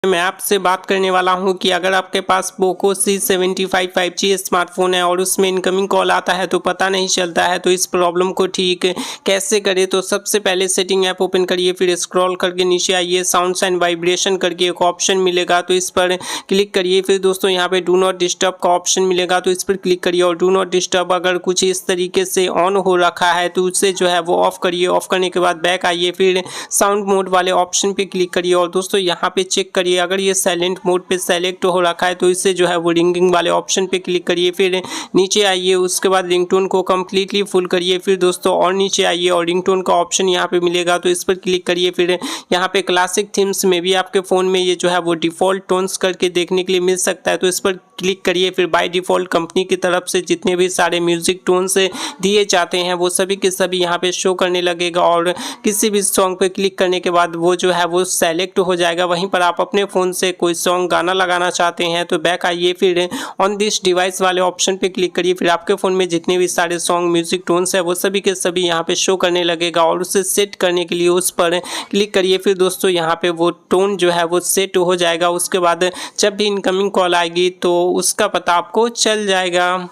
मैं आपसे बात करने वाला हूं कि अगर आपके पास पोको C75 5G स्मार्टफोन है और उसमें इनकमिंग कॉल आता है तो पता नहीं चलता है, तो इस प्रॉब्लम को ठीक कैसे करें। तो सबसे पहले सेटिंग ऐप ओपन करिए, फिर स्क्रॉल करके नीचे आइए, साउंड्स एंड वाइब्रेशन करके एक ऑप्शन मिलेगा तो इस पर क्लिक करिए। फिर दोस्तों यहाँ पे डू नॉट डिस्टर्ब का ऑप्शन मिलेगा तो इस पर क्लिक करिए और डू नॉट डिस्टर्ब अगर कुछ इस तरीके से ऑन हो रखा है तो उससे जो है वो ऑफ करिए। ऑफ करने के बाद बैक आइए, फिर साउंड मोड वाले ऑप्शन पे क्लिक करिए और दोस्तों यहाँ पे चेक करिए अगर ये साइलेंट मोड पे सेलेक्ट हो रखा है तो इससे जो है वो रिंगिंग वाले ऑप्शन पे क्लिक करिए। फिर नीचे आइए, उसके बाद रिंगटोन को कम्प्लीटली फुल करिए। फिर दोस्तों और नीचे आइए और रिंगटोन का ऑप्शन यहाँ पे मिलेगा तो इस पर क्लिक करिए। फिर यहाँ पे क्लासिक थीम्स में भी आपके फ़ोन में ये जो है वो डिफ़ॉल्ट टोन्स करके देखने के लिए मिल सकता है तो इस पर क्लिक करिए। फिर बाय डिफ़ॉल्ट कंपनी की तरफ से जितने भी सारे म्यूजिक टोन्स दिए जाते हैं वो सभी के सभी यहाँ पे शो करने लगेगा और किसी भी सॉन्ग पे क्लिक करने के बाद वो जो है वो सेलेक्ट हो जाएगा। वहीं पर आप अपने फ़ोन से कोई सॉन्ग गाना लगाना चाहते हैं तो बैक आइए, फिर ऑन दिस डिवाइस वाले ऑप्शन पे क्लिक करिए। फिर आपके फ़ोन में जितने भी सारे सॉन्ग म्यूजिक टोन्स है वो सभी के सभी यहाँ पे शो करने लगेगा और उसे सेट करने के लिए उस पर क्लिक करिए। फिर दोस्तों यहाँ पे वो टोन जो है वो सेट हो जाएगा। उसके बाद जब भी इनकमिंग कॉल आएगी तो उसका पता आपको चल जाएगा।